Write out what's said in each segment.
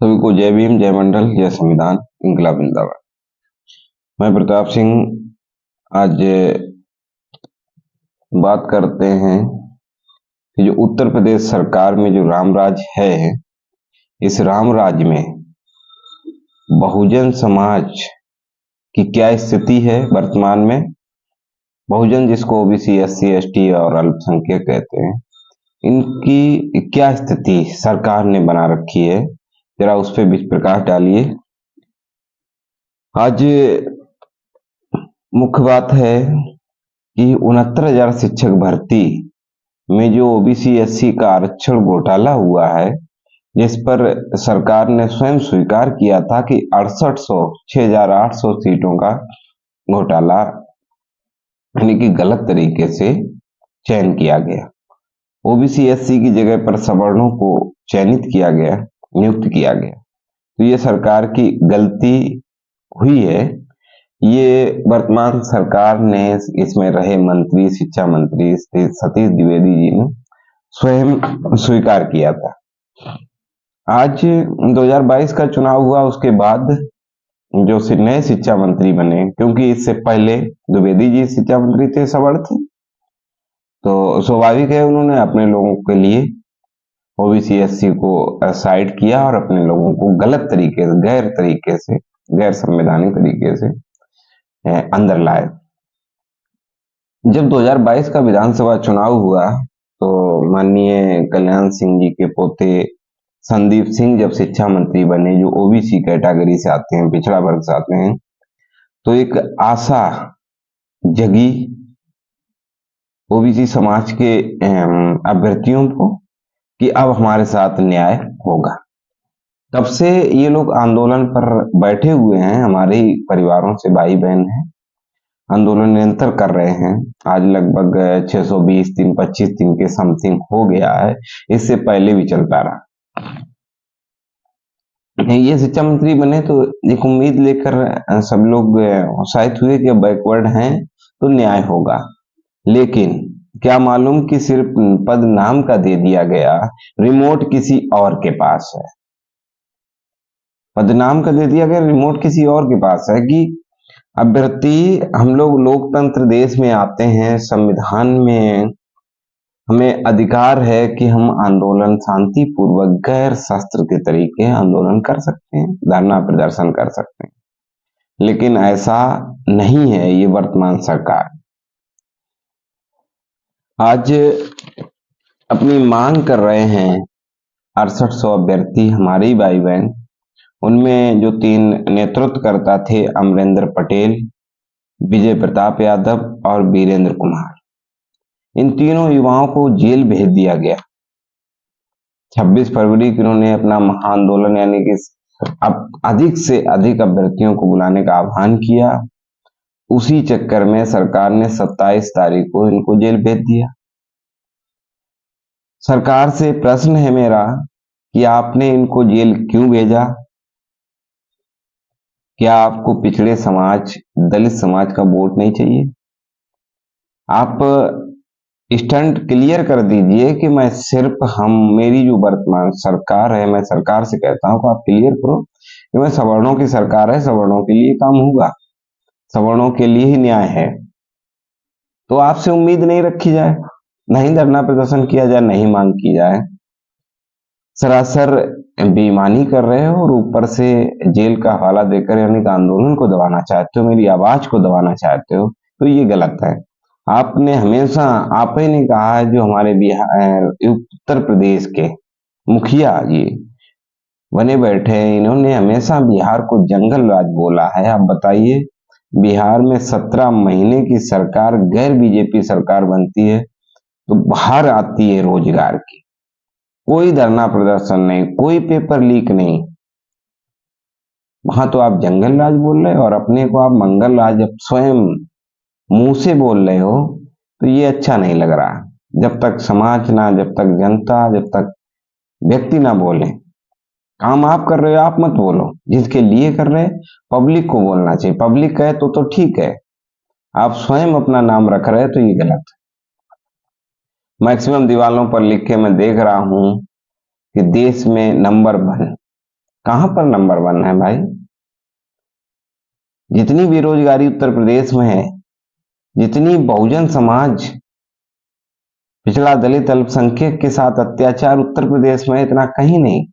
सभी को जय भीम, जय मंडल, जय संविधान, इंकलाब जिंदाबाद। मैं प्रताप सिंह। आज बात करते हैं कि जो उत्तर प्रदेश सरकार में जो राम राज है, इस राम राज में बहुजन समाज की क्या स्थिति है वर्तमान में। बहुजन जिसको ओबीसी, एससी, एसटी और अल्पसंख्यक कहते हैं, इनकी क्या स्थिति सरकार ने बना रखी है, जरा उस पर बीच प्रकाश डालिए। आज मुख्य बात है कि 69,000 शिक्षक भर्ती में जो ओबीसी एससी का आरक्षण घोटाला हुआ है, जिस पर सरकार ने स्वयं स्वीकार किया था कि 6,800 सीटों का घोटाला यानी कि गलत तरीके से चयन किया गया। ओबीसी एससी की जगह पर सवर्णों को चयनित किया गया, नियुक्त किया गया। तो ये सरकार की गलती हुई है। ये वर्तमान सरकार ने इसमें रहे मंत्री, शिक्षा मंत्री सतीश द्विवेदी जी ने स्वयं स्वीकार किया था। आज 2022 का चुनाव हुआ, उसके बाद जो नए शिक्षा मंत्री बने, क्योंकि इससे पहले द्विवेदी जी शिक्षा मंत्री थे, सवर्ण थे, तो स्वाभाविक है उन्होंने अपने लोगों के लिए ओबीसी एससी को साइड किया और अपने लोगों को गलत तरीके से, गैर संवैधानिक तरीके से अंदर लाए। जब 2022 का विधानसभा चुनाव हुआ तो माननीय कल्याण सिंह जी के पोते संदीप सिंह जब शिक्षा मंत्री बने, जो ओबीसी कैटेगरी से आते हैं, पिछड़ा वर्ग से आते हैं, तो एक आशा जगी ओबीसी समाज के अभ्यर्थियों को कि अब हमारे साथ न्याय होगा। तब से ये लोग आंदोलन पर बैठे हुए हैं, हमारे परिवारों से भाई बहन हैं, आंदोलन निरंतर कर रहे हैं। आज लगभग 620 दिन, 25 दिन के समथिंग हो गया है, इससे पहले भी चलता रहा। ये शिक्षा मंत्री बने तो एक उम्मीद लेकर सब लोग उत्साहित हुए कि अब बैकवर्ड हैं तो न्याय होगा, लेकिन क्या मालूम कि सिर्फ पद नाम का दे दिया गया, रिमोट किसी और के पास है। पद नाम का दे दिया गया, रिमोट किसी और के पास है कि अभ्यर्थी, हम लोग लोकतंत्र देश में आते हैं, संविधान में हमें अधिकार है कि हम आंदोलन शांतिपूर्वक गैर शस्त्र के तरीके आंदोलन कर सकते हैं, धरना प्रदर्शन कर सकते हैं, लेकिन ऐसा नहीं है ये वर्तमान सरकार। आज अपनी मांग कर रहे हैं 6800 अभ्यर्थी, हमारे ही भाई बहन। उनमें जो 3 नेतृत्वकर्ता थे, अमरेंद्र पटेल, विजय प्रताप यादव और वीरेंद्र कुमार, इन तीनों युवाओं को जेल भेज दिया गया। 26 फरवरी को इन्होंने अपना महाआंदोलन यानी कि अब अधिक से अधिक अभ्यर्थियों को बुलाने का आह्वान किया। उसी चक्कर में सरकार ने 27 तारीख को इनको जेल भेज दिया। सरकार से प्रश्न है मेरा कि आपने इनको जेल क्यों भेजा? क्या आपको पिछड़े समाज, दलित समाज का वोट नहीं चाहिए? आप स्टंट क्लियर कर दीजिए कि मैं सिर्फ मेरी जो वर्तमान सरकार है, मैं सरकार से कहता हूं कि आप क्लियर करो कि मैं सवर्णों की सरकार है, सवर्णों के लिए काम होगा, सवर्णों के लिए ही न्याय है। तो आपसे उम्मीद नहीं रखी जाए, नहीं धरना प्रदर्शन किया जाए, नहीं मांग की जाए। सरासर बेईमानी कर रहे हो और ऊपर से जेल का हवाला देकर यानी कि आंदोलन को दबाना चाहते हो, मेरी आवाज को दबाना चाहते हो, तो ये गलत है। आपने हमेशा, आप ही ने कहा है, जो हमारे बिहार, उत्तर प्रदेश के मुखिया जी बने बैठे हैं, इन्होंने हमेशा बिहार को जंगल राज बोला है। आप बताइए, बिहार में 17 महीने की सरकार, गैर बीजेपी सरकार बनती है तो बाहर आती है रोजगार की, कोई धरना प्रदर्शन नहीं, कोई पेपर लीक नहीं, वहां तो आप जंगल राज बोल रहे हो और अपने को आप मंगल राज स्वयं मुंह से बोल रहे हो। तो ये अच्छा नहीं लग रहा। जब तक समाज ना, जब तक जनता, जब तक व्यक्ति ना बोले, काम आप कर रहे हो आप मत बोलो, जिसके लिए कर रहे पब्लिक को बोलना चाहिए। पब्लिक कहे तो ठीक है, आप स्वयं अपना नाम रख रहे हैं तो ये गलत है। मैक्सिमम दीवारों पर लिखे मैं देख रहा हूं कि देश में नंबर 1 कहां पर नंबर 1 है भाई? जितनी बेरोजगारी उत्तर प्रदेश में है, जितनी बहुजन समाज, पिछड़ा दलित अल्पसंख्यक के साथ अत्याचार उत्तर प्रदेश में इतना कहीं नहीं।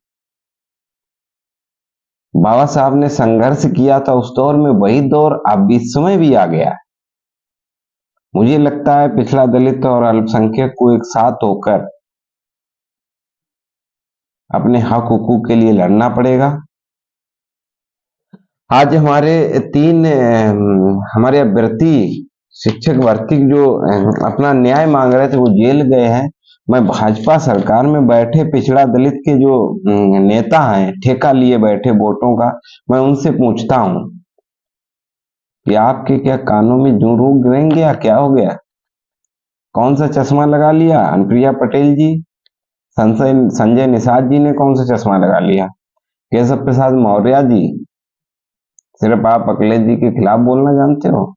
बाबा साहब ने संघर्ष किया था उस दौर में, वही दौर अब इस समय भी आ गया है। मुझे लगता है पिछड़ा दलित और अल्पसंख्यक को एक साथ होकर अपने हक हुकूक के लिए लड़ना पड़ेगा। आज हमारे अभ्यर्थी शिक्षक भर्ती जो अपना न्याय मांग रहे थे वो जेल गए हैं। मैं भाजपा सरकार में बैठे पिछड़ा दलित के जो नेता हैं, ठेका लिए बैठे वोटों का, मैं उनसे पूछता हूं कि आपके क्या कानों में जू रोक गिरेंगे या क्या हो गया? कौन सा चश्मा लगा लिया? अनुप्रिया पटेल जी, संजय निषाद जी ने कौन सा चश्मा लगा लिया? केशव प्रसाद मौर्य जी, सिर्फ आप अखिलेश जी के खिलाफ बोलना जानते हो?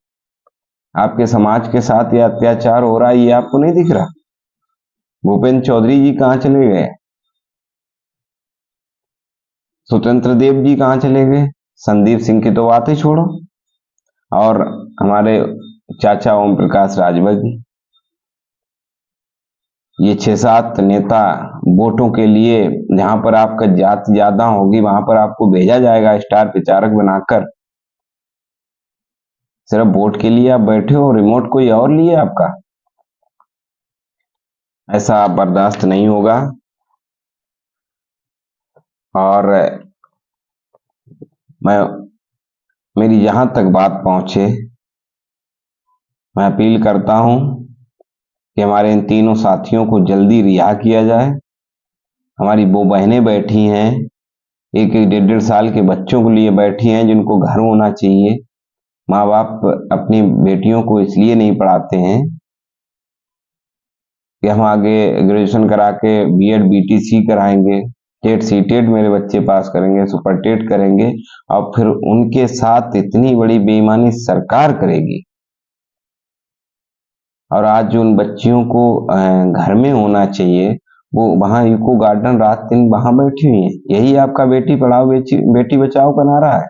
आपके समाज के साथ यह अत्याचार हो रहा है, ये आपको नहीं दिख रहा? भूपेंद्र चौधरी जी कहां चले गए? स्वतंत्र देव जी कहां चले गए? संदीप सिंह की तो बात ही छोड़ो। और हमारे चाचा ओम प्रकाश राजभर जी, ये 6-7 नेता वोटों के लिए, जहां पर आपका जाति ज्यादा होगी वहां पर आपको भेजा जाएगा स्टार प्रचारक बनाकर। सिर्फ वोट के लिए आप बैठे हो, रिमोट कोई और लिए आपका। ऐसा बर्दाश्त नहीं होगा। और मेरी जहां तक बात पहुंचे, मैं अपील करता हूं कि हमारे इन तीनों साथियों को जल्दी रिहा किया जाए। हमारी वो बहनें बैठी हैं, एक 1.5 के बच्चों को लिए बैठी हैं, जिनको घर होना चाहिए। माँ बाप अपनी बेटियों को इसलिए नहीं पढ़ाते हैं कि हम आगे ग्रेजुएशन करा के बीएड बीटीसी कराएंगे, टेट सीटेट मेरे बच्चे पास करेंगे, सुपर टेट करेंगे, और फिर उनके साथ इतनी बड़ी बेईमानी सरकार करेगी। और आज जो उन बच्चियों को घर में होना चाहिए, वो वहां इको गार्डन रात दिन वहां बैठी हुई है। यही आपका बेटी पढ़ाओ बेटी बचाओ का नारा है।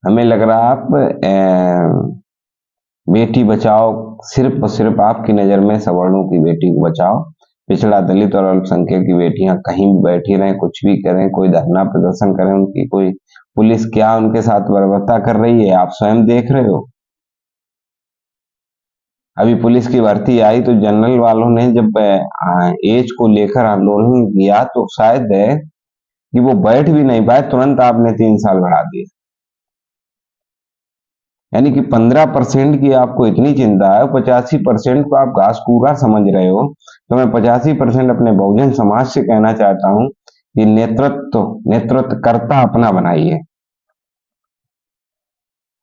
हमें लग रहा है आप बेटी बचाओ सिर्फ और सिर्फ आपकी नजर में सवर्णों की बेटी को बचाओ। पिछड़ा दलित और अल्पसंख्यक की बेटियां कहीं भी बैठी रहें, कुछ भी करें, कोई धरना प्रदर्शन करें, उनकी कोई पुलिस क्या उनके साथ बर्बरता कर रही है आप स्वयं देख रहे हो। अभी पुलिस की भर्ती आई तो जनरल वालों ने जब एज को लेकर आंदोलन किया तो शायद है कि वो बैठ भी नहीं पाए, तुरंत आपने 3 साल बढ़ा दिए। यानी कि 15% की आपको इतनी चिंता है, 85% को आप घास पूरा समझ रहे हो। तो मैं 85% अपने बहुजन समाज से कहना चाहता हूं कि नेतृत्वकर्ता अपना बनाइए।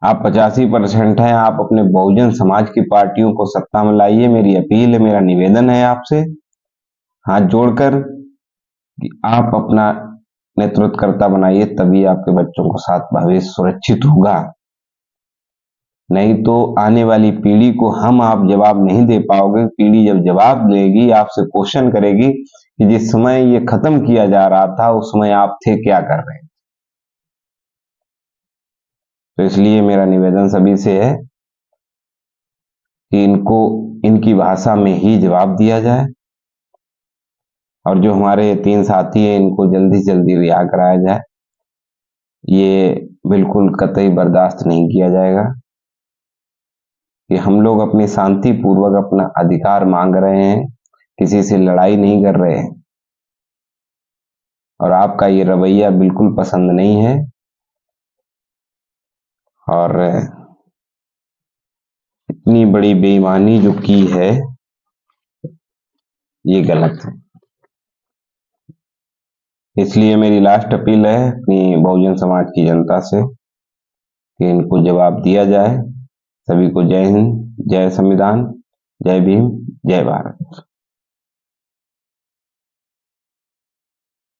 आप 85% हैं, आप अपने बहुजन समाज की पार्टियों को सत्ता में लाइए। मेरी अपील है, मेरा निवेदन है आपसे हाथ जोड़कर कि आप अपना नेतृत्वकर्ता बनाइए, तभी आपके बच्चों को साथ भविष्य सुरक्षित होगा। नहीं तो आने वाली पीढ़ी को हम आप जवाब नहीं दे पाओगे। पीढ़ी जब जवाब देगी, आपसे क्वेश्चन करेगी कि जिस समय ये खत्म किया जा रहा था उस समय आप थे क्या कर रहे हैं। तो इसलिए मेरा निवेदन सभी से है कि इनको इनकी भाषा में ही जवाब दिया जाए, और जो हमारे 3 साथी हैं इनको जल्दी से जल्दी रिहा कराया जाए। ये बिल्कुल कतई बर्दाश्त नहीं किया जाएगा कि हम लोग अपनी शांति पूर्वक अपना अधिकार मांग रहे हैं, किसी से लड़ाई नहीं कर रहे हैं। और आपका ये रवैया बिल्कुल पसंद नहीं है, और इतनी बड़ी बेईमानी जो की है ये गलत है। इसलिए मेरी लास्ट अपील है अपनी बहुजन समाज की जनता से कि इनको जवाब दिया जाए। सभी को जय हिंद, जय संविधान, जय भीम, जय भारत।